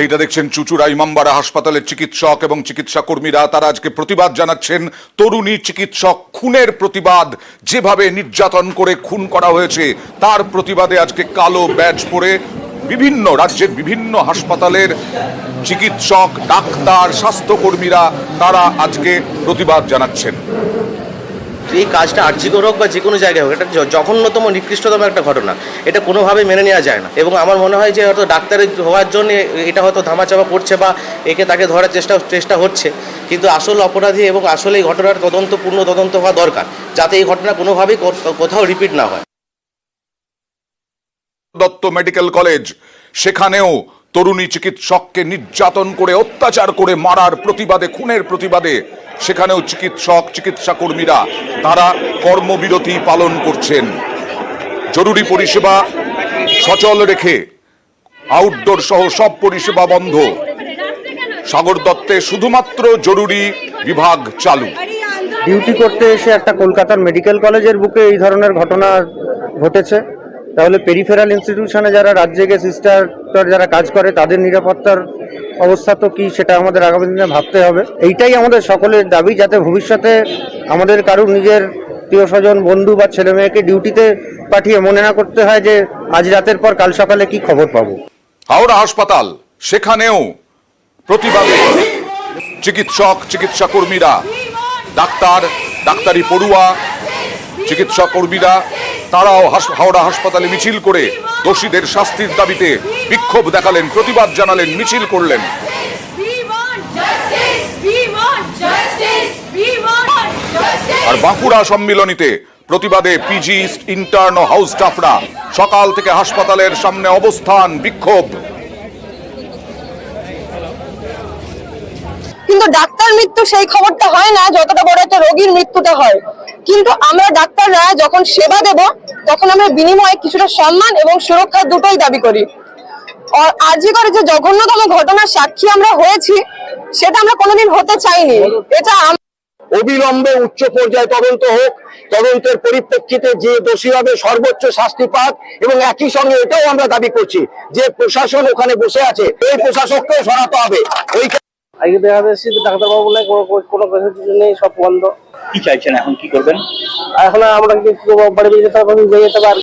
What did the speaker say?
এইটা দেখছেন চুচুড়া ইমামবাড়া হাসপাতালের চিকিৎসক এবং চিকিৎসা কর্মীরা তারা আজকে প্রতিবাদ জানাচ্ছেন তরুণী চিকিৎসক খুনের প্রতিবাদ, যেভাবে নির্যাতন করে খুন করা হয়েছে তার প্রতিবাদে আজকে কালো ব্যাজ পরে বিভিন্ন রাজ্যের বিভিন্ন হাসপাতালের চিকিৎসক, ডাক্তার, স্বাস্থ্যকর্মীরা তারা আজকে প্রতিবাদ জানাচ্ছেন। এই কাজটা আর্জিকর হোক বা যে কোনো জায়গায় হোক, এটা জঘন্যতম নিকৃষ্টতম একটা ঘটনা। এটা কোনোভাবেই মেনে নেওয়া যায় না এবং আমার মনে হয় যে হয়তো ডাক্তারের হওয়ার জন্য এটা হয়তো ধামাচাপা করছে বা তাকে ধরার চেষ্টা হচ্ছে, কিন্তু আসল অপরাধী এবং আসলে এই ঘটনার পূর্ণ তদন্ত হওয়া দরকার, যাতে এই ঘটনা কোনোভাবেই কোথাও রিপিট না হয়। দত্ত মেডিকেল কলেজ, সেখানেও তরুণী চিকিৎসককে নির্যাতন করে অত্যাচার করে মারার প্রতিবাদে, খুনের প্রতিবাদে সেখানেও চিকিৎসক, চিকিৎসা কর্মীরা তারা কর্মবিরতি পালন করছেন। জরুরি পরিষেবা সচল রেখে আউটডোর সহ সব পরিষেবা বন্ধ। সাগর দত্তে শুধুমাত্র জরুরি বিভাগ চালু। ডিউটি করতে এসে একটা কলকাতার মেডিকেল কলেজের বুকে এই ধরনের ঘটনা ঘটেছে, তাহলে পেরিফেরাল ইনস্টিটিউশনে যারা রাজ্যে সিস্টার যারা কাজ করে তাদের নিরাপত্তার অবস্থা তো কি, সেটা আমাদের আগামী দিনে ভাবতে হবে। এইটাই আমাদের সকলের দাবি, যাতে ভবিষ্যতে আমাদের কারুর নিজের প্রিয় স্বজন, বন্ধু বা ছেলে মেয়েকে ডিউটিতে পাঠিয়ে মনে না করতে হয় যে আজ রাতের পর কাল সকালে কি খবর পাবো। হাওড়া হাসপাতাল, সেখানেও প্রতিবাদে চিকিৎসক, চিকিৎসা কর্মীরা, ডাক্তার, ডাক্তারি পড়ুয়া, চিকিৎসা কর্মীরা তারাও হাওড়া হাসপাতালে মিছিল করে দোষীদের শাস্তির দাবিতে বিক্ষোভ দেখালেন, প্রতিবাদ জানালেন, মিছিল করলেন। আর বাঁকুড়া সম্মিলনীতে প্রতিবাদে পিজি, ইন্টার্ন ও হাউস স্টাফরা সকাল থেকে হাসপাতালের সামনে অবস্থান, বিক্ষোভ। কিন্তু ডাক্তার মৃত্যু সেই খবরটা হয় না যতটা বড় একটা রোগীর মৃত্যুটা হয়। কিন্তু আমরা ডাক্তাররা যখন সেবা দেব তখন আমরা বিনিময়ে কিছুটা সম্মান এবং সুরক্ষা দুটোই দাবি করি। আর আজকে করে যে জঘন্যতম ঘটনার সাক্ষী আমরা হয়েছি, সেটা আমরা কোনোদিন হতে চাইনি। এটা অবিলম্বে উচ্চ পর্যায়ে তদন্ত হোক, তদন্তের পরিপ্রেক্ষিতে যে দোষী হবে সর্বোচ্চ শাস্তি পাক, এবং একই সঙ্গে এটাও আমরা দাবি করছি যে প্রশাসন ওখানে বসে আছে, এই প্রশাসককেও সরাতে হবে। আগে দেখা যাচ্ছে ডাক্তারবাবু বলে কোনো কিছু নেই, সব বন্ধ। কি চাইছেন এখন, কি করবেন? এখন আমরা বাড়ি যেতে হবে।